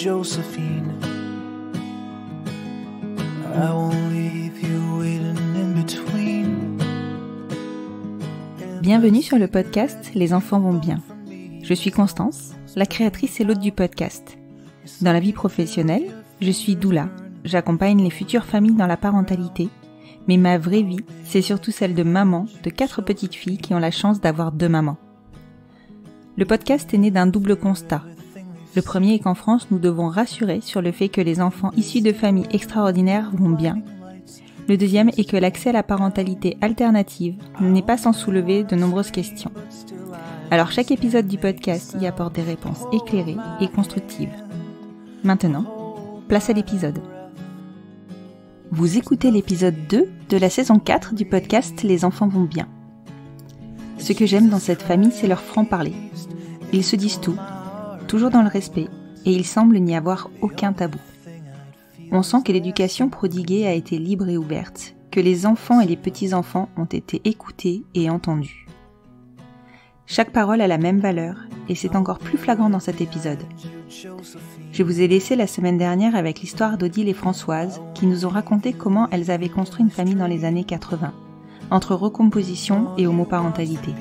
Josephine. I won't leave you waiting in between. Bienvenue sur le podcast Les enfants vont bien. Je suis Constance, la créatrice et l'hôte du podcast. Dans la vie professionnelle, je suis doula. J'accompagne les futures familles dans la parentalité. Mais ma vraie vie, c'est surtout celle de maman de 4 petites filles qui ont la chance d'avoir 2 mamans. Le podcast est né d'un double constat. Le premier est qu'en France, nous devons rassurer sur le fait que les enfants issus de familles extraordinaires vont bien. Le deuxième est que l'accès à la parentalité alternative n'est pas sans soulever de nombreuses questions. Alors chaque épisode du podcast y apporte des réponses éclairées et constructives. Maintenant, place à l'épisode. Vous écoutez l'épisode 2 de la saison 4 du podcast Les enfants vont bien. Ce que j'aime dans cette famille, c'est leur franc-parler. Ils se disent tout, toujours dans le respect, et il semble n'y avoir aucun tabou. On sent que l'éducation prodiguée a été libre et ouverte, que les enfants et les petits-enfants ont été écoutés et entendus. Chaque parole a la même valeur, et c'est encore plus flagrant dans cet épisode. Je vous ai laissé la semaine dernière avec l'histoire d'Odile et Françoise, qui nous ont raconté comment elles avaient construit une famille dans les années 80, entre recomposition et homoparentalité.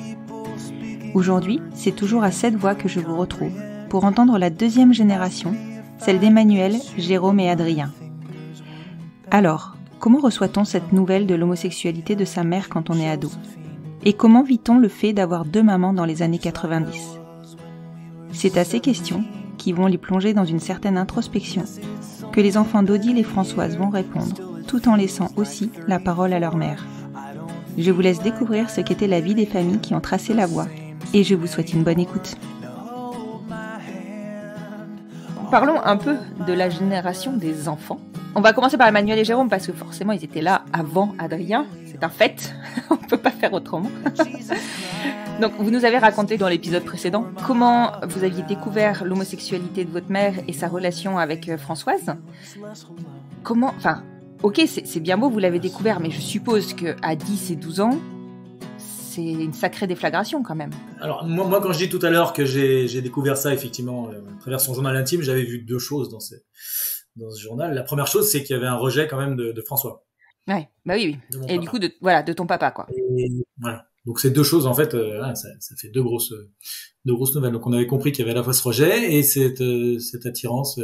Aujourd'hui, c'est toujours à cette voix que je vous retrouve, pour entendre la deuxième génération, celle d'Emmanuel, Jérôme et Adrien. Alors, comment reçoit-on cette nouvelle de l'homosexualité de sa mère quand on est ado ? Et comment vit-on le fait d'avoir 2 mamans dans les années 90 ? C'est à ces questions, qui vont les plonger dans une certaine introspection, que les enfants d'Odile et Françoise vont répondre, tout en laissant aussi la parole à leur mère. Je vous laisse découvrir ce qu'était la vie des familles qui ont tracé la voie, et je vous souhaite une bonne écoute. Parlons un peu de la génération des enfants. On va commencer par Emmanuel et Jérôme parce que forcément ils étaient là avant Adrien, c'est un fait, on ne peut pas faire autrement. Donc vous nous avez raconté dans l'épisode précédent comment vous aviez découvert l'homosexualité de votre mère et sa relation avec Françoise. Ok, c'est bien beau, vous l'avez découvert, mais je suppose qu'à 10 et 12 ans, c'est une sacrée déflagration quand même. Alors moi quand je dis tout à l'heure que j'ai découvert ça effectivement à travers son journal intime, j'avais vu 2 choses dans ce journal. La première chose, c'est qu'il y avait un rejet quand même de François. Ouais, bah oui. Et papa. Du coup de ton papa quoi. Et voilà. Donc ces 2 choses en fait, ça fait deux grosses nouvelles. Donc on avait compris qu'il y avait à la fois ce rejet et cette attirance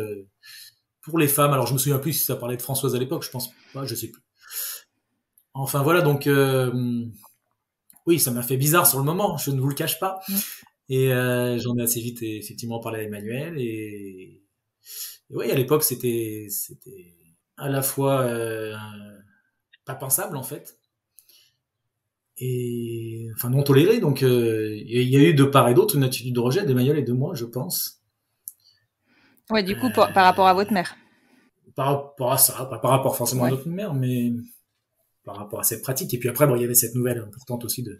pour les femmes. Alors je me souviens plus si ça parlait de Françoise à l'époque, je pense pas, je sais plus. Enfin voilà, donc oui, ça m'a fait bizarre sur le moment, je ne vous le cache pas. Et j'en ai assez vite effectivement parlé à Emmanuel et oui, à l'époque c'était à la fois pas pensable en fait et enfin non toléré. Donc il y a eu de part et d'autre une attitude de rejet d'Emmanuel et de moi, je pense. Ouais, du coup par rapport à votre mère. Par rapport à ça, pas par rapport forcément à notre mère, mais par rapport à cette pratique. Et puis après, il y avait cette nouvelle importante aussi de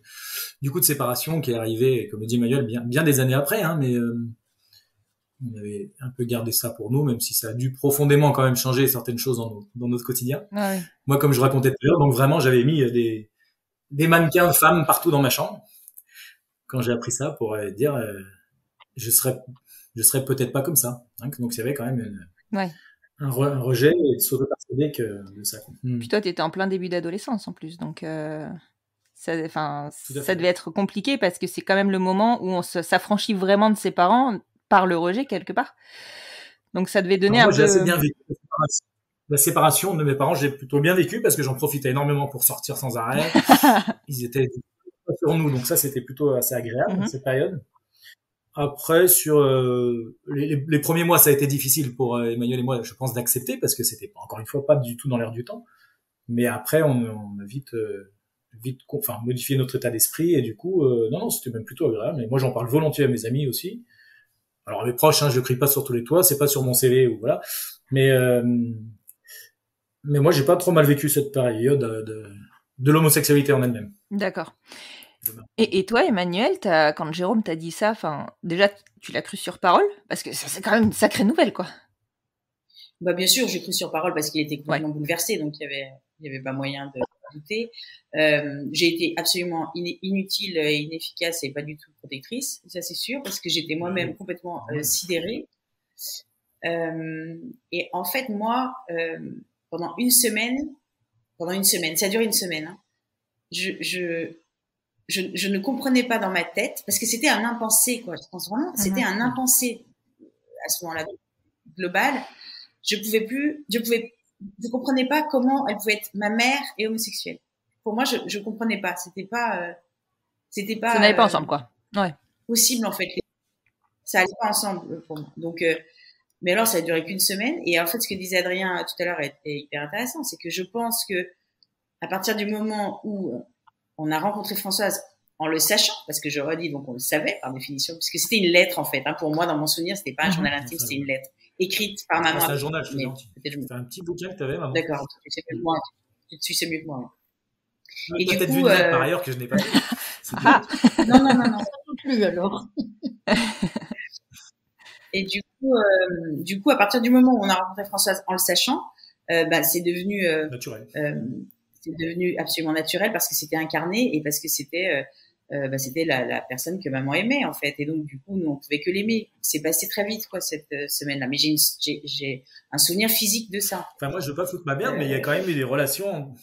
séparation qui est arrivée, comme le dit Emmanuel, bien des années après, hein, mais on avait un peu gardé ça pour nous, même si ça a dû profondément quand même changer certaines choses dans notre quotidien. Ouais. Moi, comme je racontais tout à l'heure, donc vraiment, j'avais mis des mannequins femmes partout dans ma chambre quand j'ai appris ça pour dire je serais peut-être pas comme ça. Hein, donc il y avait quand même un rejet et s'auto-persuader de ça. Puis toi, t'étais en plein début d'adolescence en plus, donc ça devait être compliqué parce que c'est quand même le moment où on s'affranchit vraiment de ses parents par le rejet quelque part. Donc ça devait donner j'ai assez bien vécu la séparation de mes parents, j'ai plutôt bien vécu parce que j'en profitais énormément pour sortir sans arrêt. Ils étaient sur nous, donc ça c'était plutôt assez agréable cette période. Après, sur les premiers mois, ça a été difficile pour Emmanuel et moi, je pense, d'accepter parce que c'était encore une fois pas du tout dans l'air du temps. Mais après, on a vite modifié notre état d'esprit et du coup, non, c'était même plutôt agréable. Et moi, j'en parle volontiers à mes amis aussi. Alors à mes proches, je crie pas sur tous les toits, c'est pas sur mon CV ou voilà. Mais moi, j'ai pas trop mal vécu cette période de l'homosexualité en elle-même. D'accord. Et toi, Emmanuel, quand Jérôme t'a dit ça, déjà, tu l'as cru sur parole ? Parce que ça, c'est quand même une sacrée nouvelle, quoi. Bah, bien sûr, j'ai cru sur parole parce qu'il était complètement bouleversé, donc il y avait pas moyen de douter. J'ai été absolument inutile et inefficace et pas du tout protectrice, ça c'est sûr, parce que j'étais moi-même complètement sidérée. Et en fait, moi, pendant une semaine, ça dure une semaine, hein, je ne comprenais pas dans ma tête, parce que c'était un impensé, quoi. Je pense vraiment, c'était un impensé à ce moment-là, global. Je comprenais pas comment elle pouvait être ma mère et homosexuelle. Pour moi, je comprenais pas. C'était pas. Ça n'allait pas ensemble, quoi. Ouais. Possible, en fait. Ça allait pas ensemble pour moi. Donc, mais alors, ça a duré qu'une semaine. Et en fait, ce que disait Adrien tout à l'heure est hyper intéressant, c'est que je pense que à partir du moment où on a rencontré Françoise en le sachant, parce que je redis, donc on le savait par définition, puisque c'était une lettre en fait. Hein, pour moi, dans mon souvenir, c'était pas un journal intime, c'était une lettre écrite par maman. C'est un journal, je C'est un petit bouquin que tu avais, maman. D'accord, tu sais mieux que moi. Tu sais mieux que moi. Et du coup, vu une lettre par ailleurs que je n'ai pas fait. Non, non plus alors. Et du coup, à partir du moment où on a rencontré Françoise en le sachant, c'est devenu naturel. C'est devenu absolument naturel parce que c'était incarné et parce que c'était la personne que maman aimait en fait. Et donc du coup, nous on pouvait que l'aimer. C'est passé très vite quoi cette semaine-là. Mais j'ai un souvenir physique de ça. Enfin moi, je veux pas foutre ma merde, mais il y a quand même eu des relations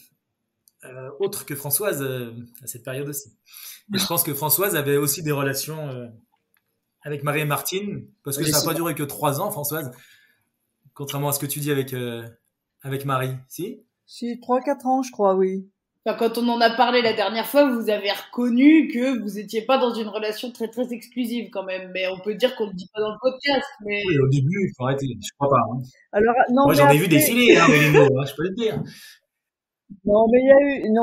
autres que Françoise à cette période aussi. Et je pense que Françoise avait aussi des relations avec Marie et Martine, parce que ça n'a pas duré que 3 ans, Françoise, contrairement à ce que tu dis avec Marie. Si 3-4 ans, je crois, oui. Enfin, quand on en a parlé la dernière fois, vous avez reconnu que vous étiez pas dans une relation très très exclusive quand même. Mais on peut dire qu'on le dit pas dans le podcast. Mais... Oui, au début, il faut arrêter. Je crois pas. Hein. Alors, non, moi, j'en ai vu défiler, hein, les mots, hein, je peux le dire. Non,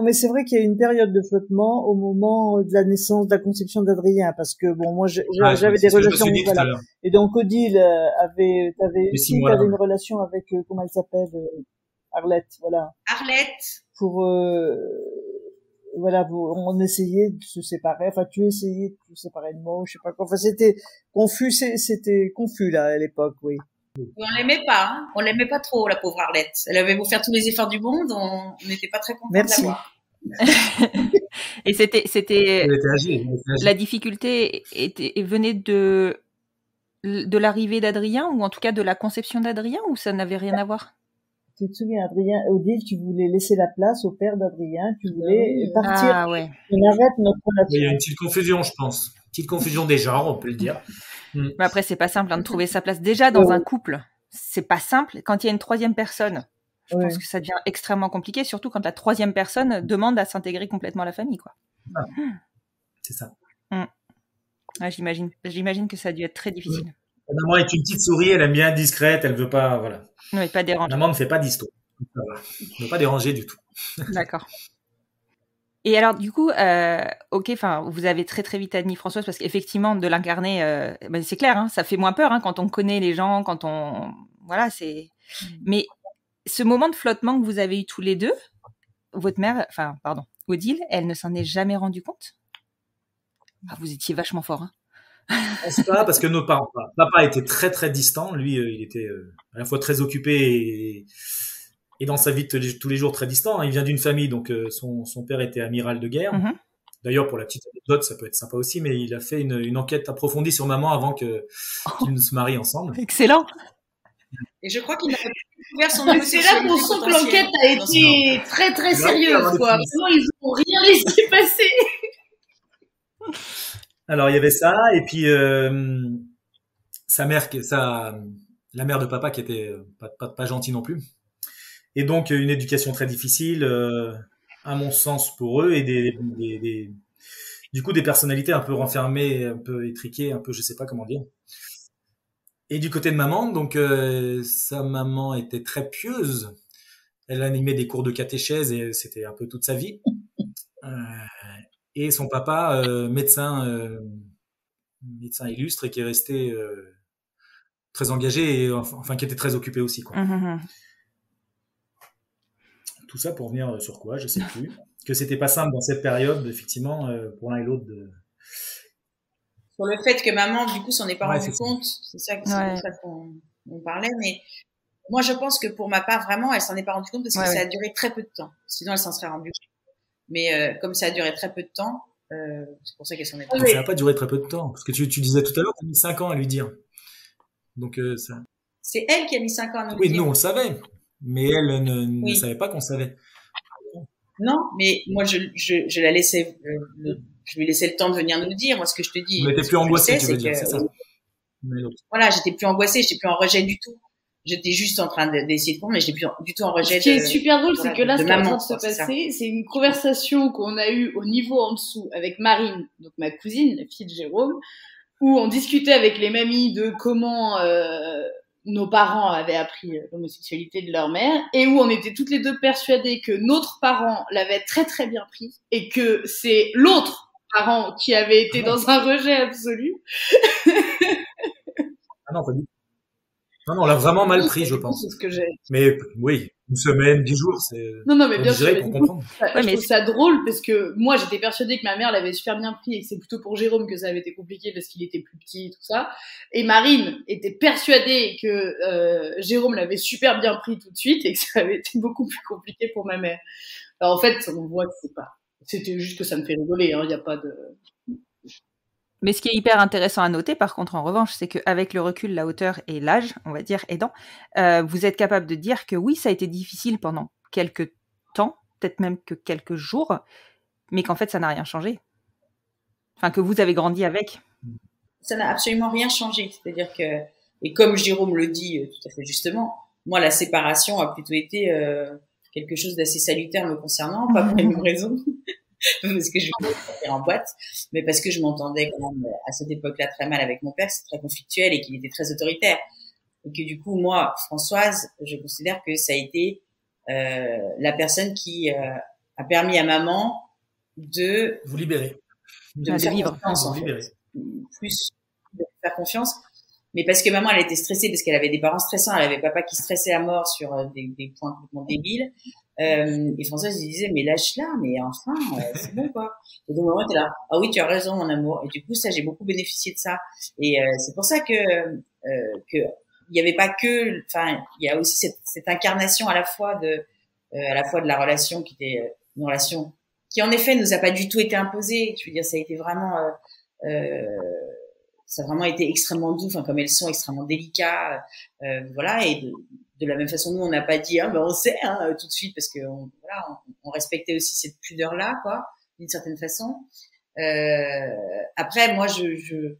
mais c'est vrai qu'il y a eu une période de flottement au moment de la naissance, de la conception d'Adrien, parce que bon, moi, j'avais des relations, voilà. Et donc, Odile t'avais une relation avec, comment elle s'appelle, Arlette, voilà. Arlette. On essayait de se séparer, enfin, tu essayais de se séparer de moi, je sais pas quoi, enfin, c'était confus, là, à l'époque, oui. On l'aimait pas, hein. On l'aimait pas trop, la pauvre Arlette. Elle avait beau faire tous les efforts du monde, on n'était pas très contents de la voir. Et c'était la difficulté venait de l'arrivée d'Adrien, ou en tout cas de la conception d'Adrien, ou ça n'avait rien à voir? Tu te souviens, Adrien, Odile, tu voulais laisser la place au père d'Adrien, tu voulais partir. Ah ouais. On arrête notre relation. Il y a une petite confusion, je pense. Petite confusion des genres, on peut le dire. Mais après, c'est pas simple de trouver sa place. Déjà, dans un couple, c'est pas simple. Quand il y a une troisième personne, je pense que ça devient extrêmement compliqué, surtout quand la troisième personne demande à s'intégrer complètement à la famille, quoi. Ah, c'est ça. Ah, j'imagine que ça a dû être très difficile. La maman est une petite souris, elle aime bien être discrète, elle veut pas, voilà. Oui, pas déranger. La maman ne fait pas d'histoire. Elle ne veut pas déranger du tout. D'accord. Et alors, du coup, vous avez très très vite admis Françoise, parce qu'effectivement, de l'incarner, c'est clair, hein, ça fait moins peur quand on connaît les gens, quand on... Voilà, c'est... Mais ce moment de flottement que vous avez eu tous les deux, votre mère, Odile, elle ne s'en est jamais rendue compte? Vous étiez vachement fort, hein. Je pense pas, parce que nos parents, papa était très très distant, lui, il était à la fois très occupé et dans sa vie de tous les jours très distant. Il vient d'une famille, donc son père était amiral de guerre. Mm-hmm. D'ailleurs, pour la petite anecdote, ça peut être sympa aussi, mais il a fait une enquête approfondie sur maman avant qu'ils ne se marient ensemble. Excellent. Et je crois qu'il n'a pas découvert son homosexualité. C'est là qu'on sent que l'enquête a été très très sérieuse, quoi. Sinon, ils n'ont rien laissé passer. Alors, il y avait ça, et puis sa mère, la mère de papa qui était pas gentille non plus. Et donc, une éducation très difficile, à mon sens, pour eux, et du coup, des personnalités un peu renfermées, un peu étriquées, un peu, je sais pas comment dire. Et du côté de maman, donc, sa maman était très pieuse. Elle animait des cours de catéchèse, et c'était un peu toute sa vie. Et son papa, médecin illustre, et qui est resté très engagé, et enfin qui était très occupé aussi, quoi. Mmh. Tout ça pour venir sur quoi, je sais plus. Que c'était pas simple dans cette période, effectivement, pour l'un et l'autre. Sur le fait que maman, du coup, s'en est pas rendu compte, c'est ça qu'on parlait, mais moi, je pense que pour ma part, vraiment, elle s'en est pas rendue compte parce que ça a duré très peu de temps. Sinon, elle s'en serait rendue compte. Mais comme ça a duré très peu de temps, c'est pour ça qu'elle s'en est pas Ça n'a pas duré très peu de temps, parce que tu disais tout à l'heure, tu as mis 5 ans à lui dire. Donc ça. C'est elle qui a mis 5 ans à nous le Oui, dire. nous, on le savait. Mais elle ne savait pas qu'on savait. Non, mais moi, je la laissais, je lui laissais le temps de venir nous le dire. Moi, ce que je te dis. On n'était plus angoissé, tu veux dire, c'est ça. Voilà, j'étais plus angoissée, j'étais plus en rejet du tout. J'étais juste en train d'essayer de comprendre, mais j'étais plus du tout en rejet. Ce qui est super drôle, c'est que là, ce qui est en train de se passer, c'est une conversation qu'on a eue au niveau en dessous avec Marine, donc ma cousine, la fille de Jérôme, où on discutait avec les mamies de comment nos parents avaient appris l'homosexualité de leur mère, et où on était toutes les deux persuadées que notre parent l'avait très très bien pris, et que c'est l'autre parent qui avait été dans un rejet absolu. Ah non, pas du tout. Non, on l'a vraiment mal pris, je pense. C'est ce que j'ai. Mais oui, 1 semaine, 10 jours, c'est. Non, mais bien sûr. Pour comprendre. Je trouve ça drôle parce que moi, j'étais persuadée que ma mère l'avait super bien pris et que c'est plutôt pour Jérôme que ça avait été compliqué parce qu'il était plus petit et tout ça. Et Marine était persuadée que Jérôme l'avait super bien pris tout de suite et que ça avait été beaucoup plus compliqué pour ma mère. Alors, en fait, on voit que c'est pas. C'était juste que ça me fait rigoler. Il n'y a pas de. Mais ce qui est hyper intéressant à noter, par contre, en revanche, c'est qu'avec le recul, la hauteur et l'âge, on va dire, aidant, vous êtes capable de dire que oui, ça a été difficile pendant quelques temps, peut-être même que quelques jours, mais qu'en fait, ça n'a rien changé. Enfin, que vous avez grandi avec. Ça n'a absolument rien changé. C'est-à-dire que, et comme Jérôme le dit tout à fait justement, moi, la séparation a plutôt été quelque chose d'assez salutaire me concernant, pas pour les mêmes raisons. Parce que je voulais sortir en boîte, mais parce que je m'entendais quand même à cette époque-là très mal avec mon père, c'est très conflictuel et qu'il était très autoritaire. Et que du coup, moi, Françoise, je considère que ça a été la personne qui a permis à maman de vous libérer, de vivre, plus de faire confiance. Mais parce que maman, elle était stressée parce qu'elle avait des parents stressants, elle avait papa qui stressait à mort sur des points complètement débiles. Et Françoise il disait mais lâche-la, mais enfin c'est bon quoi. Et donc maman était là, ah oui tu as raison mon amour. Et du coup ça j'ai beaucoup bénéficié de ça. Et c'est pour ça que il y avait pas que, enfin il y a aussi cette incarnation à la fois de la relation qui était une relation qui en effet nous a pas du tout été imposée. Je veux dire ça a été vraiment ça a vraiment été extrêmement doux, enfin comme elles sont extrêmement délicats, voilà. Et de la même façon, nous, on n'a pas dit, on sait, tout de suite, parce que voilà, on respectait aussi cette pudeur-là, quoi, d'une certaine façon. Après, moi, ce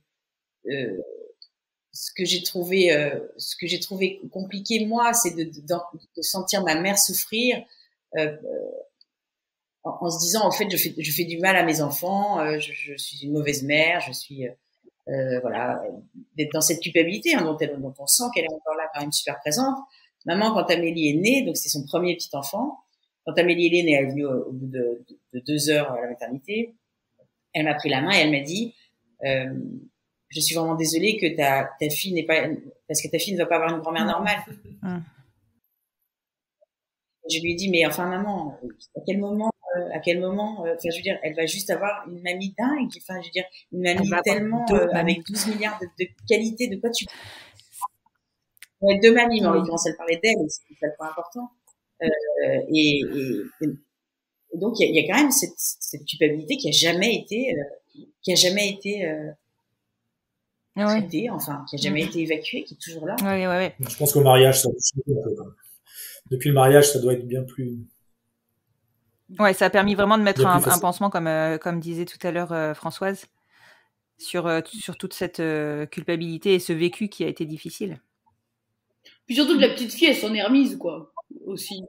que j'ai trouvé compliqué, moi, c'est de sentir ma mère souffrir, en se disant, en fait, je fais du mal à mes enfants, je suis une mauvaise mère, je suis, voilà, d'être dans cette culpabilité, dont on sent qu'elle est encore là, quand même super présente. Maman, quand Amélie est née, donc c'est son premier petit enfant. Quand Amélie est née, elle est venue au bout de 2 heures à la maternité. Elle m'a pris la main et elle m'a dit, je suis vraiment désolée que ta fille n'est pas, parce que ta fille ne va pas avoir une grand-mère normale. Je lui ai dit, mais enfin maman, à quel moment, enfin je veux dire, elle va juste avoir une mamie dingue, enfin je veux dire, une mamie tellement avec 12 milliards de qualités, de quoi tu. De mamie, mais en l'occurrence, elle parlait d'elle, c'est le point important. Et donc, il y a quand même cette culpabilité qui a jamais été traitée, enfin, qui a jamais été évacuée, qui est toujours là. Ouais. Je pense qu'au mariage, ça depuis le mariage, ça doit être bien plus. Ouais, ça a permis vraiment de mettre un pansement, comme disait tout à l'heure Françoise, sur toute cette culpabilité et ce vécu qui a été difficile. Puis surtout que la petite fille, elle s'en est remise, quoi, aussi.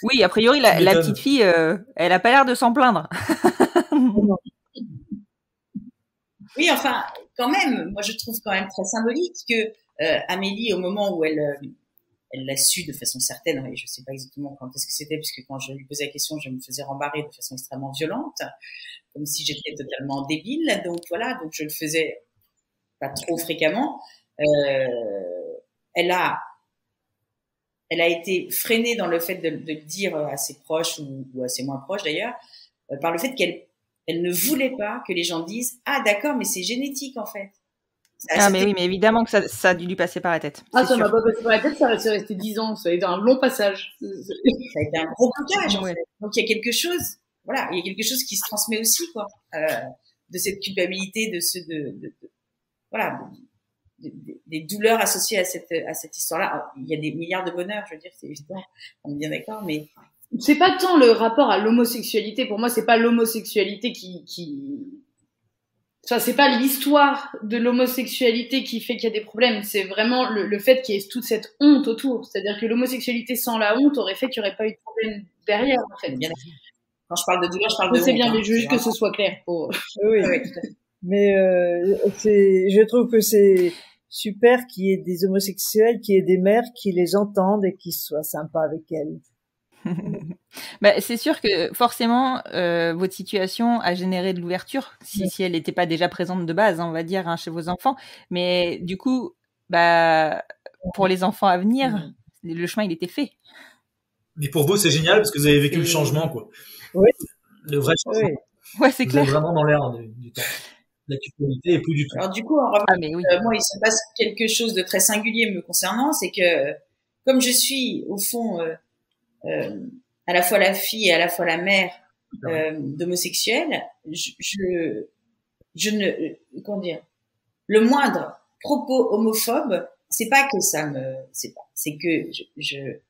Oui, a priori, la petite fille, elle a pas l'air de s'en plaindre. Oui, enfin, quand même, moi je trouve quand même très symbolique que Amélie, au moment où elle l'a su de façon certaine, et je sais pas exactement quand est-ce que c'était, puisque quand je lui posais la question, je me faisais rembarrer de façon extrêmement violente, comme si j'étais totalement débile. Donc voilà, donc je le faisais pas trop fréquemment. Elle a été freinée dans le fait de le dire à ses proches ou à ses moins proches d'ailleurs, par le fait qu'elle ne voulait pas que les gens disent « Ah d'accord, mais c'est génétique en fait ». Mais oui, mais évidemment que ça a dû lui passer par la tête. Ça m'a pas passé par la tête, ça c'est resté 10 ans, ça a été un long passage. Ça a été un gros blocage en fait. Donc il y a quelque chose, voilà, il y a quelque chose qui se transmet aussi, quoi, de cette culpabilité, voilà. des douleurs associées à cette histoire-là. Alors, il y a des milliards de bonheurs, je veux dire, c'est évident, on est bien d'accord, mais c'est pas tant le rapport à l'homosexualité. Pour moi, c'est pas l'homosexualité enfin, c'est pas l'histoire de l'homosexualité qui fait qu'il y a des problèmes. C'est vraiment le fait qu'il y ait toute cette honte autour. C'est-à-dire que l'homosexualité sans la honte aurait fait qu'il n'y aurait pas eu de problème derrière, en fait. Bien, quand je parle de douleur, je parle de honte. C'est bien, mais juste que ce soit clair pour... Oui, oui, tout à fait. Mais je trouve que c'est super qu'il y ait des homosexuels, qu'il y ait des mères qui les entendent et qui soient sympas avec elles. Bah, c'est sûr que forcément, votre situation a généré de l'ouverture, si elle n'était pas déjà présente de base, on va dire, hein, chez vos enfants. Mais du coup, bah, pour les enfants à venir, le chemin, il était fait. Mais pour vous, c'est génial parce que vous avez vécu le changement, quoi. Oui. Le vrai changement. Oui. Ouais, c'est vous clair. êtes vraiment dans l'air du temps. L'actualité est plus du tout. Alors du coup, moi, il se passe quelque chose de très singulier me concernant, c'est que comme je suis au fond à la fois la fille et à la fois la mère d'homosexuels, je ne comment dire, le moindre propos homophobe, c'est pas que ça me, c'est que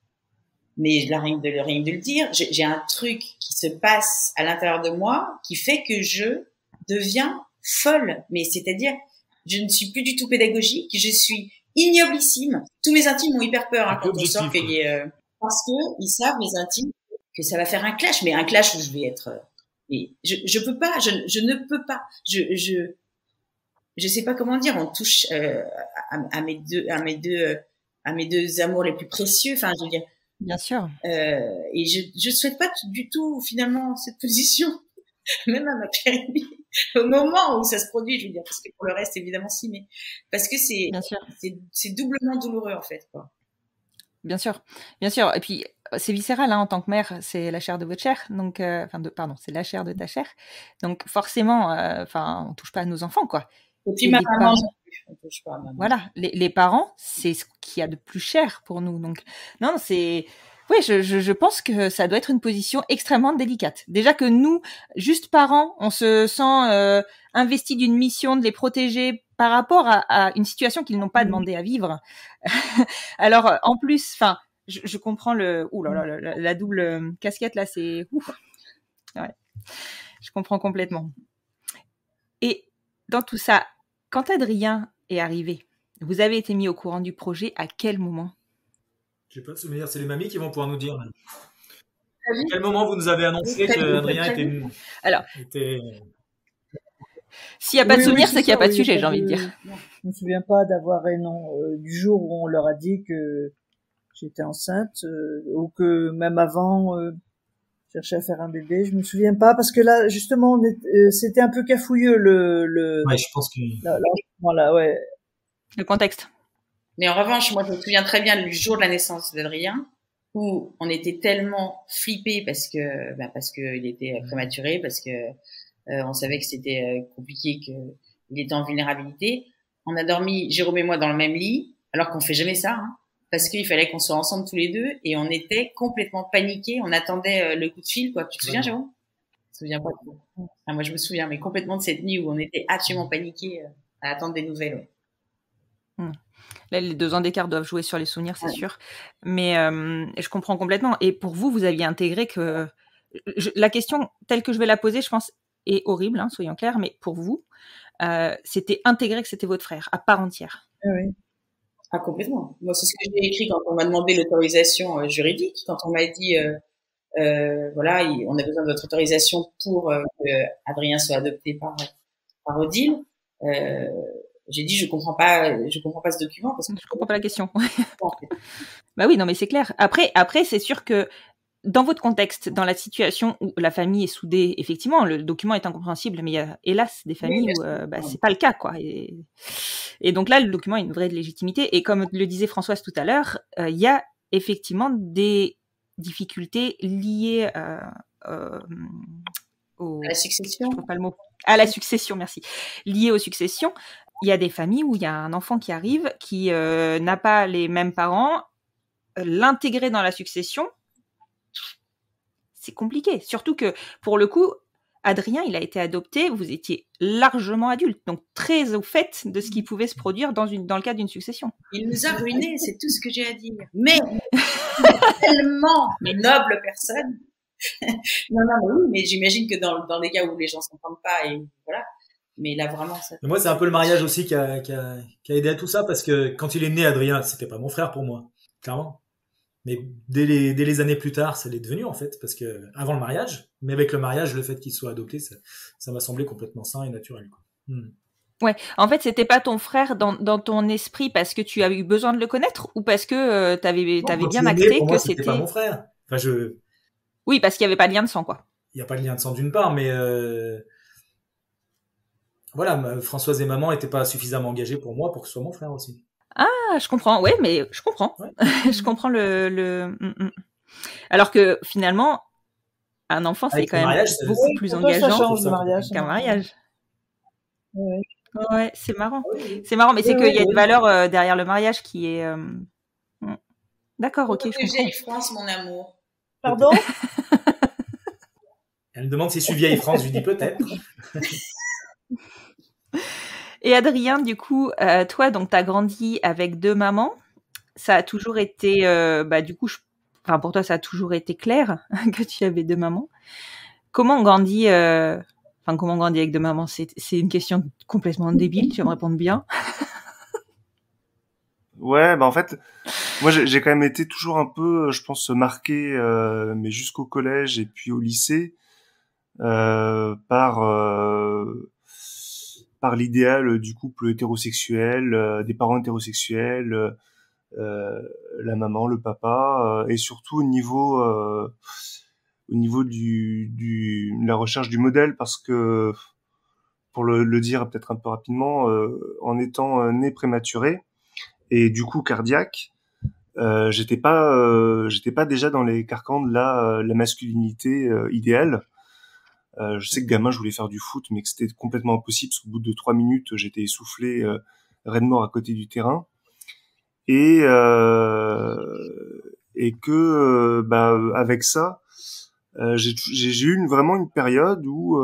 mais rien de le dire, j'ai un truc qui se passe à l'intérieur de moi qui fait que je deviens folle. Mais c'est-à-dire, je ne suis plus du tout pédagogique, je suis ignoblissime. Tous mes intimes ont hyper peur quand on sort qu'il y ait, parce que ils savent, mes intimes, que ça va faire un clash, mais un clash où je vais être, et je peux pas, je ne peux pas, je sais pas comment dire, on touche à mes deux amours les plus précieux, enfin je veux dire. Bien sûr. Et je souhaite pas du tout finalement cette position, même à ma périmie, au moment où ça se produit, je veux dire, parce que pour le reste évidemment si, mais parce que c'est doublement douloureux en fait, quoi. Bien sûr, bien sûr. Et puis c'est viscéral, hein, en tant que mère, c'est la chair de votre chair, donc c'est la chair de ta chair, donc forcément, on touche pas à nos enfants, quoi. Et puis ma maman, on touche pas à maman. Voilà, les parents, c'est ce qu'il y a de plus cher pour nous, donc non, c'est, oui, je pense que ça doit être une position extrêmement délicate. Déjà que nous, juste parents, on se sent investi d'une mission de les protéger par rapport à une situation qu'ils n'ont pas demandé à vivre. Alors, en plus, je comprends la double casquette là, c'est ouf. Ouais, je comprends complètement. Et dans tout ça, quand Adrien est arrivé, vous avez été mis au courant du projet à quel moment? Je sais pas de souvenir, c'est les mamies qui vont pouvoir nous dire. À quel moment vous nous avez annoncé qu'Adrien était... Alors, s'il n'y a pas de souvenir, c'est qu'il n'y a pas de sujet, j'ai envie de dire. Je me souviens pas d'avoir du jour où on leur a dit que j'étais enceinte, ou que même avant, cherchais à faire un bébé. Je me souviens pas parce que là, justement, c'était un peu cafouilleux Ouais, je pense que. Voilà, ouais. Le contexte. Mais en revanche, moi, je me souviens très bien du jour de la naissance d'Adrien, où on était tellement flippés parce que il était prématuré, parce que on savait que c'était compliqué, qu'il était en vulnérabilité. On a dormi, Jérôme et moi, dans le même lit, alors qu'on fait jamais ça, hein, parce qu'il fallait qu'on soit ensemble tous les deux, et on était complètement paniqués. On attendait le coup de fil, quoi. Tu te souviens, Jérôme? Je me souviens pas. Enfin, moi, je me souviens, mais complètement de cette nuit où on était absolument paniqués à attendre des nouvelles. Ouais. Là, les 2 ans d'écart doivent jouer sur les souvenirs, c'est sûr. Mais je comprends complètement. Et pour vous, vous aviez intégré que... La question, telle que je vais la poser, je pense, est horrible, hein, soyons clairs, mais pour vous, c'était intégré que c'était votre frère, à part entière. Oui. Ah, complètement. Moi, c'est ce que j'ai écrit quand on m'a demandé l'autorisation juridique, quand on m'a dit, voilà, on a besoin de votre autorisation pour que Adrien soit adopté par Odile. J'ai dit, je comprends pas ce document parce que je comprends pas la question. Bah oui, non, mais c'est clair. Après, c'est sûr que dans votre contexte, dans la situation où la famille est soudée, effectivement, le document est incompréhensible, mais il y a, hélas, des familles où c'est pas le cas, quoi. Et donc là, le document a une vraie légitimité. Et comme le disait Françoise tout à l'heure, il y a effectivement des difficultés liées à la succession. Je trouve pas le mot. À la succession, merci. Liées aux successions. Il y a des familles où il y a un enfant qui arrive, qui n'a pas les mêmes parents, l'intégrer dans la succession, c'est compliqué. Surtout que, pour le coup, Adrien, il a été adopté, vous étiez largement adulte, donc très au fait de ce qui pouvait se produire dans le cadre d'une succession. Il nous a ruinés, c'est tout ce que j'ai à dire. Mais tellement noble personne. Non, mais oui, mais j'imagine que dans les cas où les gens s'entendent pas, et voilà. Mais là, vraiment, ça. Mais moi, c'est un peu le mariage aussi qui a aidé à tout ça, parce que quand il est né, Adrien, c'était pas mon frère pour moi, clairement. Mais dès les années plus tard, ça l'est devenu, en fait, parce que avant le mariage, mais avec le mariage, le fait qu'il soit adopté, ça m'a semblé complètement sain et naturel, quoi. Ouais, en fait, c'était pas ton frère dans ton esprit parce que tu as eu besoin de le connaître, ou parce que t'avais bien acté que c'était pas mon frère. Enfin, Oui, parce qu'il y avait pas de lien de sang, quoi. Il y a pas de lien de sang d'une part, mais voilà, Françoise et maman étaient pas suffisamment engagées pour moi pour que ce soit mon frère aussi. Ah, je comprends. Ouais, mais je comprends. Ouais. Je comprends le. Alors que finalement, un enfant, c'est quand même beaucoup plus engageant qu'un mariage. Ouais. Ouais, c'est marrant. C'est marrant, mais c'est qu'il y a une valeur derrière le mariage qui est. D'accord, ok. Je vieille France, mon amour. Pardon? Elle me demande si je suis vieille France, je lui dis peut-être. Et Adrien, du coup, toi, donc, t'as grandi avec 2 mamans. Ça a toujours été, du coup, pour toi, ça a toujours été clair que tu avais 2 mamans. Comment on grandit, comment on grandit avec 2 mamans? C'est une question complètement débile. Tu vas me répondre bien. Ouais, en fait, moi, j'ai quand même été toujours un peu, je pense, marqué, mais jusqu'au collège et puis au lycée, par l'idéal du couple hétérosexuel, des parents hétérosexuels, la maman, le papa, et surtout au niveau de la recherche du modèle, parce que, pour le dire peut-être un peu rapidement, en étant né prématuré et du coup cardiaque, j'étais pas déjà dans les carcans de la masculinité idéale. Je sais que gamin, je voulais faire du foot, mais que c'était complètement impossible, parce qu'au bout de 3 minutes, j'étais essoufflé, raide mort à côté du terrain. Et que, avec ça, j'ai eu vraiment une période où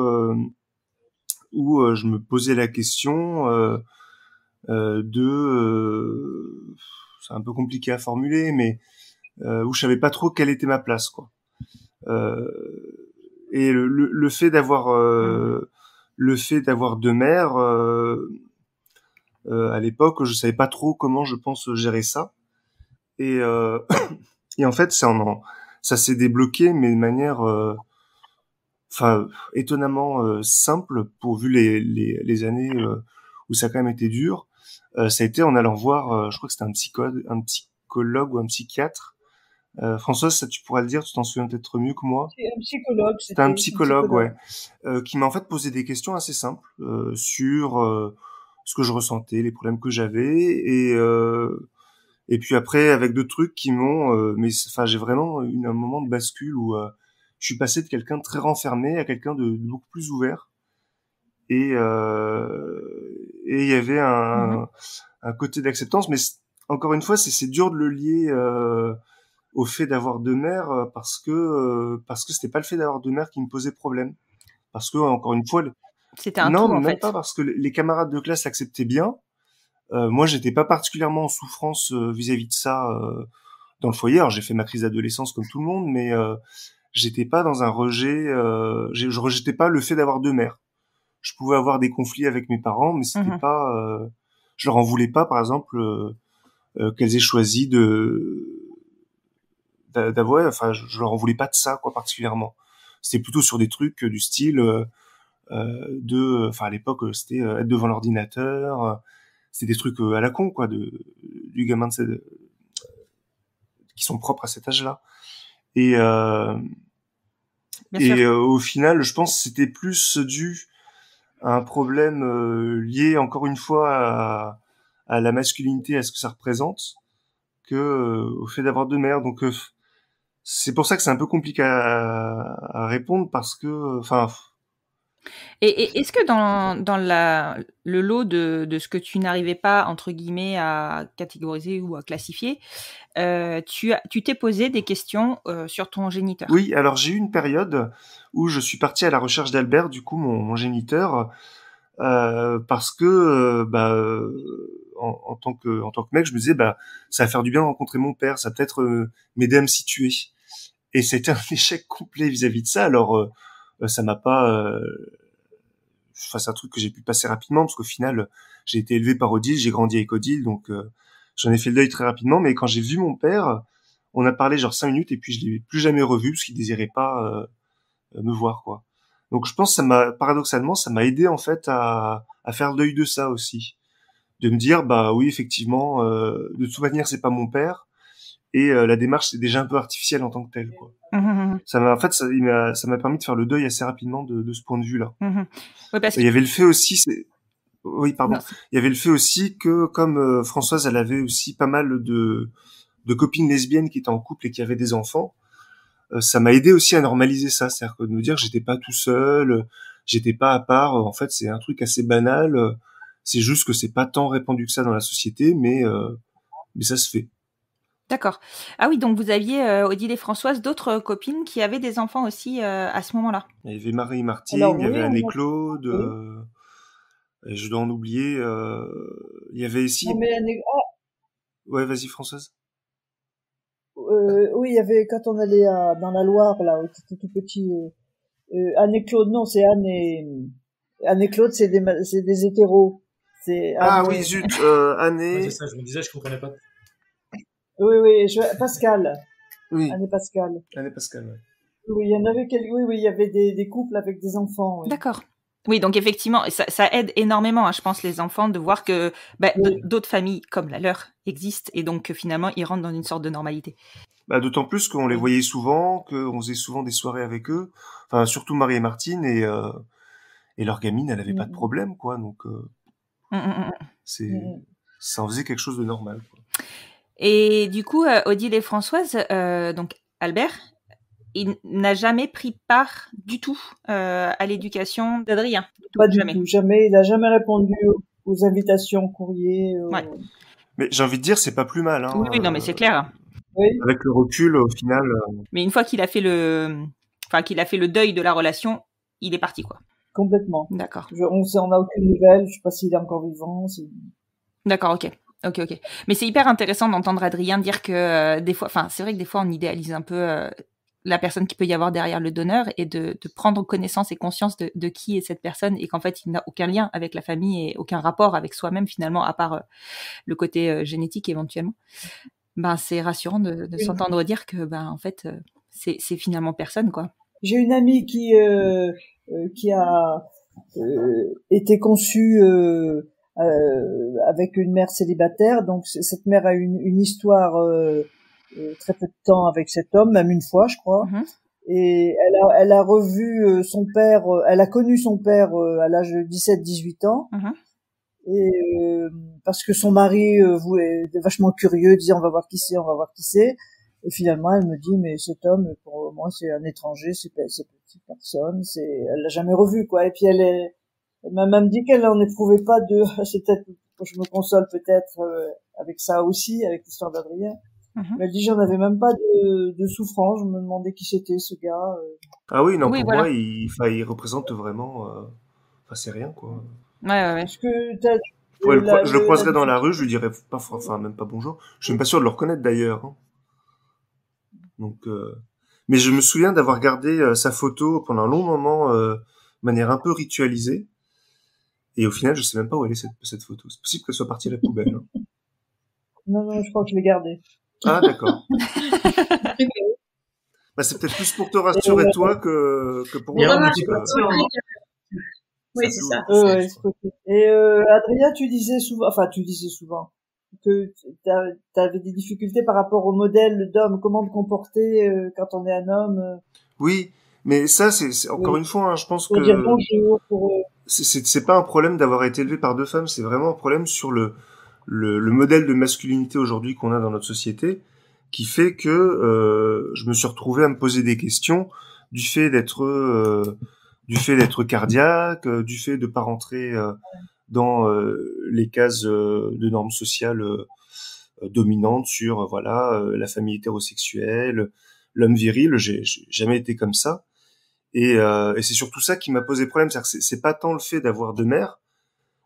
je me posais la question c'est un peu compliqué à formuler, mais où je savais pas trop quelle était ma place, quoi. Et le fait d'avoir 2 mères, à l'époque, je savais pas trop comment, je pense, gérer ça. Et en fait, ça s'est débloqué, mais de manière étonnamment simple, vu les années où ça a quand même été dur. Ça a été en allant voir, je crois que c'était un psychologue ou un psychiatre. Françoise, ça tu pourras le dire, tu t'en souviens peut-être mieux que moi. C'est un psychologue. C'était un psychologue, ouais, qui m'a en fait posé des questions assez simples sur ce que je ressentais, les problèmes que j'avais, et puis après avec d'autres trucs qui m'ont, j'ai vraiment eu un moment de bascule où je suis passé de quelqu'un de très renfermé à quelqu'un de beaucoup plus ouvert. Et il y avait un côté d'acceptance, mais encore une fois, c'est dur de le lier au fait d'avoir 2 mères, parce que c'était pas le fait d'avoir 2 mères qui me posait problème, parce que encore une fois, c'était un tout, en fait. Non, même pas, parce que les camarades de classe acceptaient bien. Moi, j'étais pas particulièrement en souffrance vis-à-vis de ça dans le foyer. Alors, j'ai fait ma crise d'adolescence comme tout le monde, mais j'étais pas dans un rejet. Je rejetais pas le fait d'avoir 2 mères. Je pouvais avoir des conflits avec mes parents, mais c'était pas. Je leur en voulais pas, par exemple, qu'elles aient choisi d'avoir. Enfin, je leur en voulais pas de ça, quoi, particulièrement. C'était plutôt sur des trucs du style à l'époque, c'était être devant l'ordinateur. C'était des trucs à la con, quoi, du gamin qui sont propres à cet âge-là. Et au final, je pense que c'était plus dû à un problème lié, encore une fois, à la masculinité, à ce que ça représente, que au fait d'avoir 2 mères. Donc c'est pour ça que c'est un peu compliqué à répondre, parce que Et est-ce que dans le lot de ce que tu n'arrivais pas, entre guillemets, à catégoriser ou à classifier, tu t'es posé des questions sur ton géniteur? Oui, alors j'ai eu une période où je suis parti à la recherche d'Albert, du coup, mon géniteur, parce que en tant que mec, je me disais ça va faire du bien de rencontrer mon père, ça va peut-être m'aider à me situer. Et c'était un échec complet vis-à-vis de ça. Alors ça m'a pas c'est un truc que j'ai pu passer rapidement parce qu'au final j'ai été élevé par Odile, j'ai grandi avec Odile, donc j'en ai fait le deuil très rapidement. Mais quand j'ai vu mon père, on a parlé genre 5 minutes et puis je l'ai plus jamais revu parce qu'il désirait pas me voir, quoi. Donc je pense que paradoxalement ça m'a aidé en fait à faire le deuil de ça aussi, de me dire oui effectivement de toute manière c'est pas mon père et la démarche c'est déjà un peu artificielle en tant que telle, quoi. Ça m'a permis de faire le deuil assez rapidement de ce point de vue-là. Oui, parce que... Il y avait le fait aussi, il y avait le fait aussi que comme Françoise, elle avait aussi pas mal de copines lesbiennes qui étaient en couple et qui avaient des enfants. Ça m'a aidé aussi à normaliser ça, c'est-à-dire que de me dire que j'étais pas tout seul, j'étais pas à part. En fait, c'est un truc assez banal. C'est juste que c'est pas tant répandu que ça dans la société, mais ça se fait. D'accord. Ah oui, donc vous aviez, Odile et Françoise, d'autres copines qui avaient des enfants aussi à ce moment-là. Il y avait Marie-Martine, il y avait Anne-Claude, et je dois en oublier. Il y avait ici. Ouais, vas-y Françoise. Oui, il y avait quand on allait dans la Loire là, où c'était tout petit. Anne et Claude, non, c'est Anne et Claude, c'est des hétéros. Oui, zut, Anne et... Ouais, c'est ça, je me disais, je comprenais pas. Oui, Pascal. Oui. Anne et Pascal. Anne et Pascal, ouais. Oui, il y en avait oui, il y avait des couples avec des enfants. Oui. D'accord. Oui, donc effectivement, ça aide énormément, je pense, les enfants de voir que d'autres familles comme la leur existent et donc finalement ils rentrent dans une sorte de normalité. D'autant plus qu'on les voyait souvent, qu'on faisait souvent des soirées avec eux, enfin surtout Marie et Martine et leur gamine, elle avait pas de problème, quoi. Donc ça en faisait quelque chose de normal, quoi. Et du coup, Odile et Françoise, donc Albert, il n'a jamais pris part du tout à l'éducation d'Adrien. Pas du tout, jamais. Il a jamais répondu aux invitations, courriers. Ouais. Mais j'ai envie de dire, c'est pas plus mal. Hein, oui, non, mais c'est clair. Oui. Avec le recul, au final. Mais une fois qu'il a fait le deuil de la relation, il est parti, quoi. Complètement. D'accord. On n'a aucune nouvelle. Je sais pas s'il est encore vivant. D'accord, ok. Mais c'est hyper intéressant d'entendre Adrien dire que des fois, c'est vrai que des fois on idéalise un peu la personne qui peut y avoir derrière le donneur et de prendre connaissance et conscience de qui est cette personne et qu'en fait il n'a aucun lien avec la famille et aucun rapport avec soi-même finalement à part le côté génétique éventuellement. C'est rassurant de s'entendre dire que en fait c'est finalement personne, quoi. J'ai une amie qui a été conçue avec une mère célibataire, donc cette mère a une histoire très peu de temps avec cet homme, même une fois, je crois. Et elle a revu son père, elle a connu son père à l'âge de 17-18 ans. Et parce que son mari était vachement curieux, disait on va voir qui c'est. Et finalement, elle me dit mais cet homme pour moi c'est un étranger, c'est personne, elle l'a jamais revu, quoi. Et puis elle m'a même dit qu'elle n'en éprouvait pas c'est peut-être, je me console peut-être avec ça aussi, avec l'histoire d'Adrien. Mais elle dit j'en avais même pas de souffrance, je me demandais qui c'était ce gars. Ah oui, non, pour moi il représente vraiment, c'est rien, quoi. Ouais. Est-ce que je le croiserais dans la rue, je lui dirais même pas bonjour. Je suis même pas sûr de le reconnaître d'ailleurs. Hein. Donc, mais je me souviens d'avoir gardé sa photo pendant un long moment, de manière un peu ritualisée. Et au final, je sais même pas où elle est cette photo. C'est possible qu'elle soit partie à la poubelle. Hein. Non, je crois que je l'ai gardée. Ah, d'accord. C'est peut-être plus pour te rassurer toi que pour moi. Oui, c'est ça. Et Adrien, tu disais souvent que t'avais des difficultés par rapport au modèle d'homme, comment te comporter quand on est un homme. Oui, mais ça, c'est encore une fois, hein, je pense pour que dire bonjour, c'est pas un problème d'avoir été élevé par deux femmes, c'est vraiment un problème sur le modèle de masculinité aujourd'hui qu'on a dans notre société, qui fait que je me suis retrouvé à me poser des questions du fait d'être du fait d'être cardiaque, du fait de pas rentrer dans les cases de normes sociales dominantes sur voilà la famille hétérosexuelle, l'homme viril. J'ai jamais été comme ça. Et c'est surtout ça qui m'a posé problème. C'est-à-dire que c'est pas tant le fait d'avoir deux mères,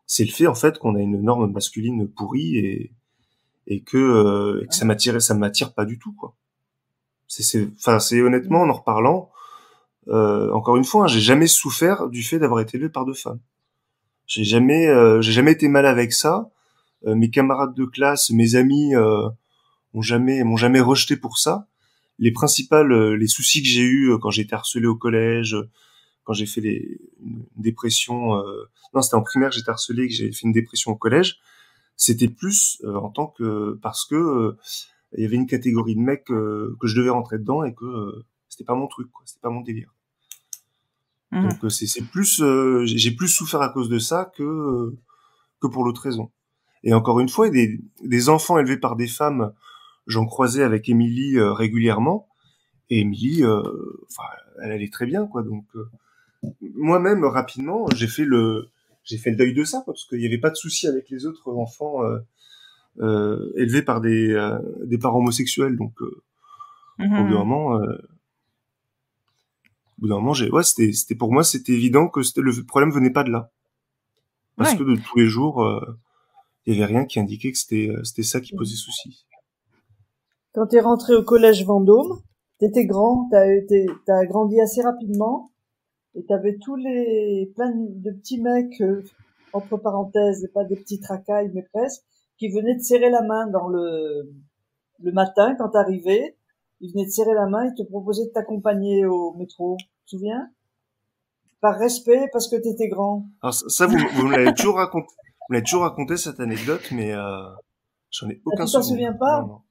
c'est le fait en fait qu'on a une norme masculine pourrie et que ça m'attire pas du tout, quoi. C'est honnêtement, en reparlant, encore une fois, j'ai jamais souffert du fait d'avoir été élevé par deux femmes. J'ai jamais été mal avec ça. Mes camarades de classe, mes amis m'ont jamais rejeté pour ça. Les soucis que j'ai eus quand j'ai été harcelé au collège, quand j'ai fait une dépression, non, c'était en primaire que j'étais harcelé et que j'ai fait une dépression au collège, c'était plus parce que il y avait une catégorie de mecs que je devais rentrer dedans et que c'était pas mon truc, quoi, c'était pas mon délire. Donc c'est plus j'ai plus souffert à cause de ça que pour l'autre raison. Et encore une fois, des enfants élevés par des femmes, j'en croisais avec Émilie régulièrement, et Émilie elle allait très bien, quoi. Donc moi-même rapidement, j'ai fait le deuil de ça, quoi, parce qu'il y avait pas de souci avec les autres enfants élevés par des parents homosexuels. Donc au bout d'un moment, c'était pour moi, c'était évident que le problème venait pas de là, parce que de tous les jours, il y avait rien qui indiquait que c'était ça qui posait souci. Quand t'es rentré au collège Vendôme, t'étais grand, t'as grandi assez rapidement, et t'avais plein de petits mecs, entre parenthèses, pas des petits tracailles, mais presque, qui venaient te serrer la main dans le matin quand t'arrivais. Ils venaient te serrer la main, ils te proposaient de t'accompagner au métro. Tu te souviens? Par respect, parce que t'étais grand. Alors ça, vous me l'avez toujours raconté. Vous m'avez toujours raconté cette anecdote, mais j'en ai aucun souvenir. Tu t'en souviens pas? Non.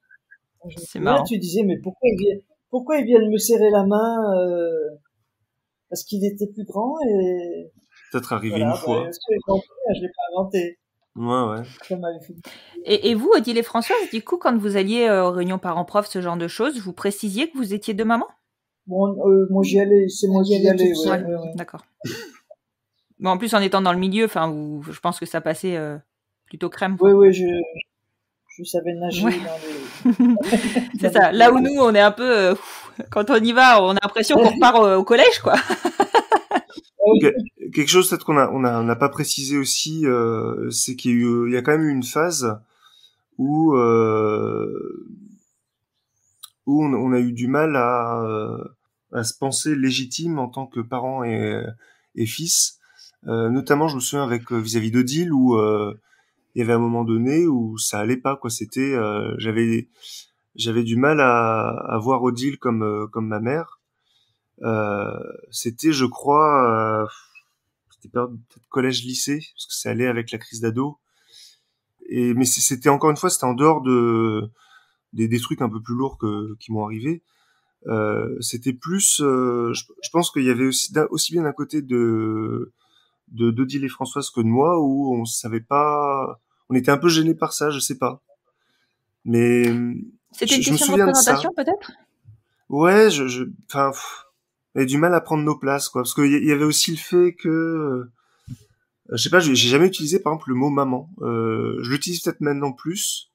C'est marrant. Tu disais, mais pourquoi ils viennent me serrer la main parce qu'il était plus grand et... Peut-être arrivé une fois. Je l'ai pas inventé. Ouais. Ça m'avait fait... Et vous, Odile et Françoise, du coup, quand vous alliez aux réunions parents-prof, ce genre de choses, vous précisiez que vous étiez deux mamans? Bon, moi j'y allais, c'est moi qui y allais, ouais. D'accord. Bon, en plus, en étant dans le milieu, je pense que ça passait plutôt crème. Oui, je savais nager dans les... C'est ça. Là où nous, on est un peu... quand on y va, on a l'impression qu'on repart au collège, quoi. Quelque chose peut-être qu'on n'a pas précisé aussi, c'est qu'il y a quand même eu une phase où on a eu du mal à se penser légitime en tant que parent et fils. Notamment, je me souviens avec vis-à-vis d'Odile où il y avait un moment donné où ça allait pas, quoi. C'était j'avais du mal à voir Odile comme ma mère. C'était, je crois, c'était peut-être collège-lycée, parce que ça allait avec la crise d'ado. Mais c'était encore une fois, c'était en dehors des trucs un peu plus lourds qui m'ont arrivé. C'était plus, je pense qu'il y avait aussi bien d'un côté d'Odile et Françoise que de moi, où on savait pas, on était un peu gênés par ça, je sais pas. Mais c'était une question de représentation, peut-être? Ouais, j'avais du mal à prendre nos places, quoi, parce qu'il y avait aussi le fait que je sais pas, j'ai jamais utilisé par exemple le mot maman. Je l'utilise peut-être maintenant plus,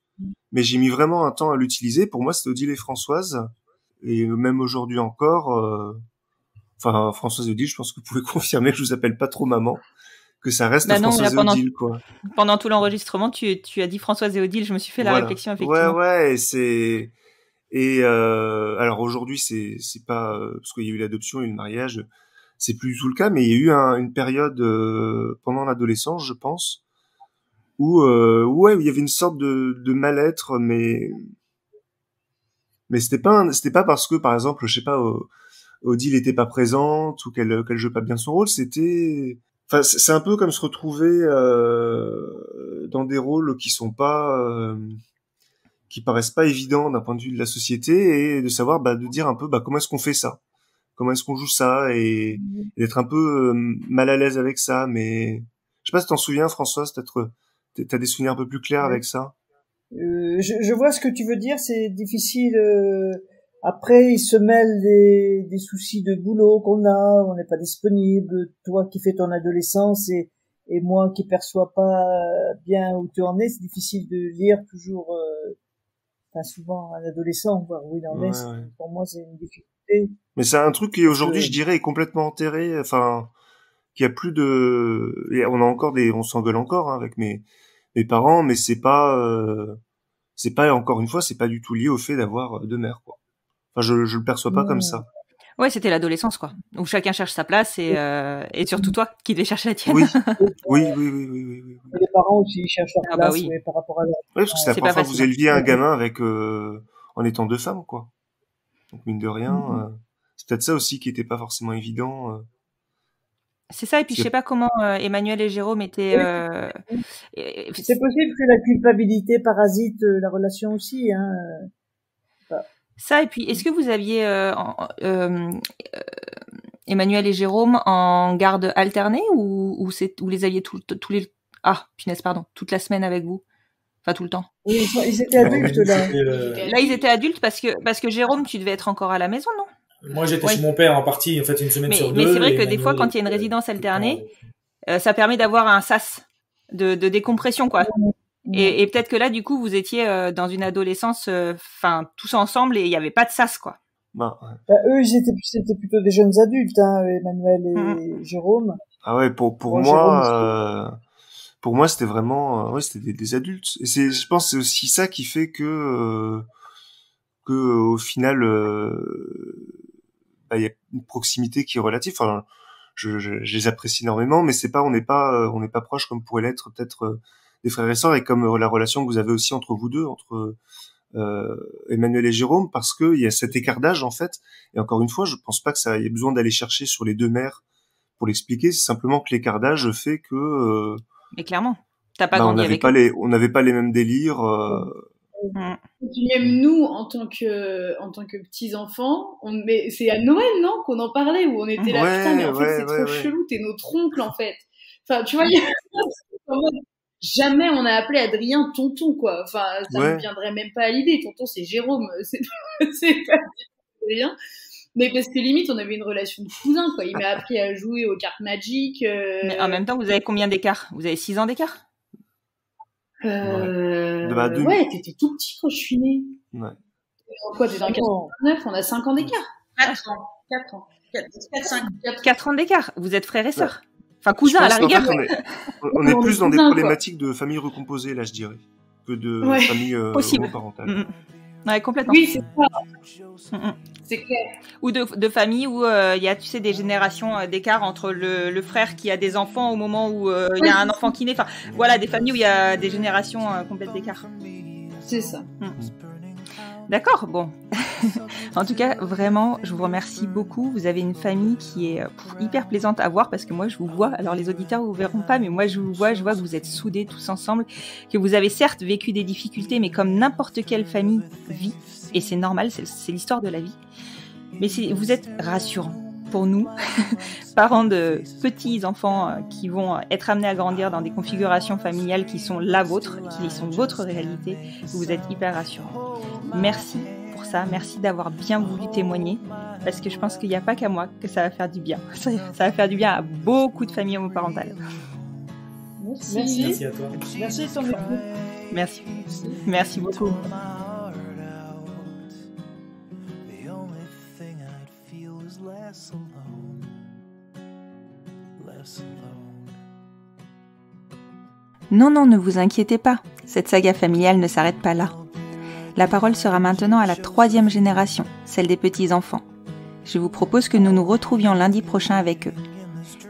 mais j'ai mis vraiment un temps à l'utiliser. Pour moi, c'était Odile et Françoise, et même aujourd'hui encore. Françoise et Odile, je pense que vous pouvez confirmer que je vous appelle pas trop maman, que ça reste Françoise et Odile, quoi. Pendant tout l'enregistrement, tu as dit Françoise et Odile. Je me suis fait la réflexion, effectivement. Ouais, alors aujourd'hui, c'est pas parce qu'il y a eu l'adoption et le mariage. C'est plus du tout le cas, mais il y a eu une période pendant l'adolescence, je pense, où il y avait une sorte de mal-être, mais c'était pas parce que, par exemple, je sais pas, Odile était pas présente ou qu'elle jouait pas bien son rôle. C'est un peu comme se retrouver dans des rôles qui paraissent pas évidents d'un point de vue de la société, et de savoir de dire un peu comment est-ce qu'on fait ça. Comment est-ce qu'on joue ça, et d'être un peu mal à l'aise avec ça. Mais je sais pas si t'en souviens, Françoise, peut-être t'as des souvenirs un peu plus clairs avec ça. Je vois ce que tu veux dire. C'est difficile Après, il se mêle des soucis de boulot qu'on a, on n'est pas disponible, toi qui fais ton adolescence et moi qui perçois pas bien où tu en es, c'est difficile de lire toujours, souvent un adolescent, voir où il en est, Ouais. pour moi c'est une difficulté. Mais c'est un truc qui aujourd'hui, je dirais, est complètement enterré, enfin, qu'il y a plus de, et on s'engueule encore, hein, avec mes parents, mais c'est pas encore une fois, c'est pas du tout lié au fait d'avoir deux mères, quoi. Enfin, je le perçois pas comme ça. Ouais, c'était l'adolescence, quoi. Où chacun cherche sa place et surtout toi qui devais chercher la tienne. Oui. Oui. Et les parents aussi, ils cherchent leur place, oui. par rapport à leur... Oui, parce que c'est la première fois que vous éleviez un gamin avec, en étant deux femmes, quoi. Donc, mine de rien, c'est peut-être ça aussi qui était pas forcément évident. C'est ça, et puis je sais pas comment Emmanuel et Jérôme étaient... C'est possible que la culpabilité parasite la relation aussi, hein. Ça, et puis est-ce que vous aviez Emmanuel et Jérôme en garde alternée ou les aviez tous les... Ah, punaise, pardon, toute la semaine avec vous? Enfin, tout le temps. Oui, ils étaient adultes, là. Là, ils étaient adultes parce que Jérôme, tu devais être encore à la maison, non? Moi, j'étais chez mon père en partie, en fait, une semaine sur deux. Mais c'est vrai que des fois, quand il y a une résidence alternée, ça permet d'avoir un sas de décompression, quoi. Et peut-être que là, du coup, vous étiez dans une adolescence, tous ensemble et il n'y avait pas de sas, quoi. Eux, c'était plutôt des jeunes adultes, hein, Emmanuel et Jérôme. Ah ouais, pour moi, pour moi, c'était vraiment, c'était des adultes. Et je pense, c'est aussi ça qui fait que au final, il y a une proximité qui est relative. Enfin, je les apprécie énormément, mais on n'est pas proches comme pourrait l'être peut-être des frères et sœurs, et comme la relation que vous avez aussi entre vous deux, entre Emmanuel et Jérôme, parce que il y a cet écart d'âge, en fait. Et encore une fois, je pense pas que ça y ait besoin d'aller chercher sur les deux mères pour l'expliquer. C'est simplement que l'écart d'âge fait que mais clairement, t'as pas grandi avec eux. On n'avait pas les mêmes délires. Et puis même nous, en tant que petits enfants, c'est à Noël, non, qu'on en parlait, où on était là, putain, mais en fait c'est trop chelou, t'es notre oncle en fait. Enfin, tu vois, jamais on a appelé Adrien tonton, quoi. Enfin, ça ne viendrait même pas à l'idée. Tonton, c'est Jérôme, c'est pas Adrien. Mais parce que limite, on avait une relation de cousin, quoi. Il m'a appris à jouer aux cartes Magic. Mais en même temps, vous avez combien d'écart? Vous avez 6 ans d'écart? Ouais, t'étais tout petit quand je suis née. Ouais. Quoi, t'es dans 89, on a 5 ans d'écart. 4 ans. 4 ans d'écart. Vous êtes frères et sœurs. Enfin, cousins à la rigueur. On est plus dans des problématiques de famille recomposée, là, je dirais, que de famille homoparentale. Ouais, complètement. Oui, c'est ça. C'est clair. Ou de famille où il y a, tu sais, des générations d'écart entre le frère qui a des enfants au moment où il y a un enfant qui naît. Enfin, voilà, des familles où il y a des générations complètes d'écart. C'est ça. D'accord, bon. En tout cas, vraiment, je vous remercie beaucoup. Vous avez une famille qui est hyper plaisante à voir parce que moi, je vous vois. Alors, les auditeurs, vous verront pas, mais moi, je vois que vous êtes soudés tous ensemble, que vous avez certes vécu des difficultés, mais comme n'importe quelle famille vit, et c'est normal, c'est l'histoire de la vie. Mais vous êtes rassurants pour nous, parents de petits enfants qui vont être amenés à grandir dans des configurations familiales qui sont la vôtre, qui sont votre réalité. Vous êtes hyper rassurants. Merci pour ça, merci d'avoir bien voulu témoigner, parce que je pense qu'il n'y a pas qu'à moi que ça va faire du bien. Ça va faire du bien à beaucoup de familles homoparentales. Merci. Merci à toi. Merci, ton écoute. Merci. Merci beaucoup. Non, ne vous inquiétez pas, cette saga familiale ne s'arrête pas là. La parole sera maintenant à la 3e génération, celle des petits-enfants. Je vous propose que nous nous retrouvions lundi prochain avec eux.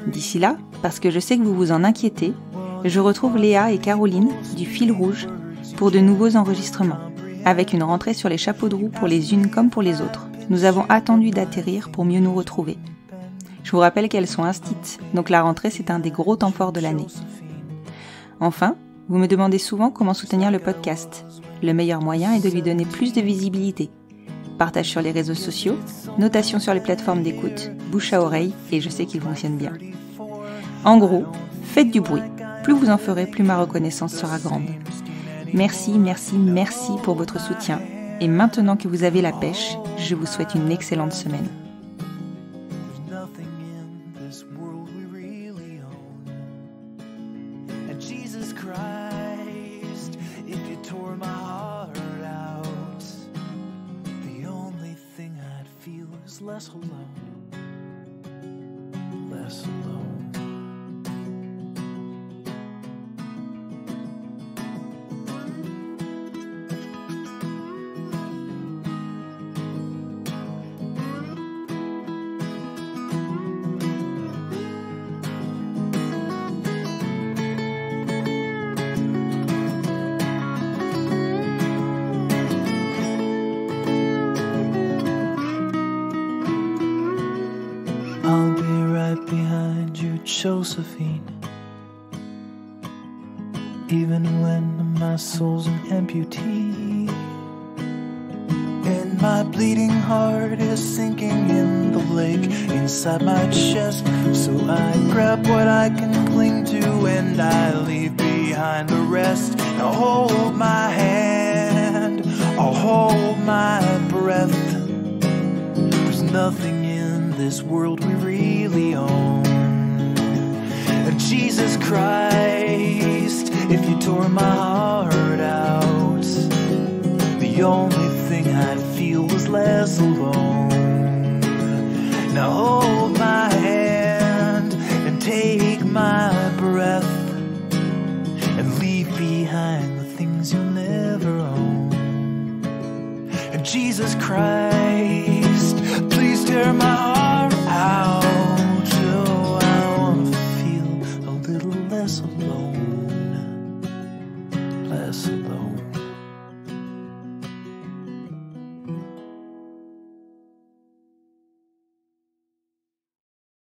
D'ici là, parce que je sais que vous vous en inquiétez, je retrouve Léa et Caroline du Fil Rouge pour de nouveaux enregistrements, avec une rentrée sur les chapeaux de roue pour les unes comme pour les autres. Nous avons attendu d'atterrir pour mieux nous retrouver. Je vous rappelle qu'elles sont instites, donc la rentrée c'est un des gros temps forts de l'année. Enfin, vous me demandez souvent comment soutenir le podcast. Le meilleur moyen est de lui donner plus de visibilité. Partage sur les réseaux sociaux, notation sur les plateformes d'écoute, bouche à oreille, et je sais qu'il fonctionne bien. En gros, faites du bruit. Plus vous en ferez, plus ma reconnaissance sera grande. Merci pour votre soutien. Et maintenant que vous avez la pêche, je vous souhaite une excellente semaine. Less alone, less alone. I'll be right behind you, Josephine. Even when my soul's an amputee, and my bleeding heart is sinking in the lake inside my chest. So I grab what I can cling to and I leave behind the rest. Now hold my hand, I'll hold my breath. There's nothing in this world we really own. And Jesus Christ, if you tore my heart out, the only thing I'd feel was less alone. Now hold my hand and take my breath, and leave behind the things you'll never own. And Jesus Christ, please tear my heart out, so I wanna feel a little less alone.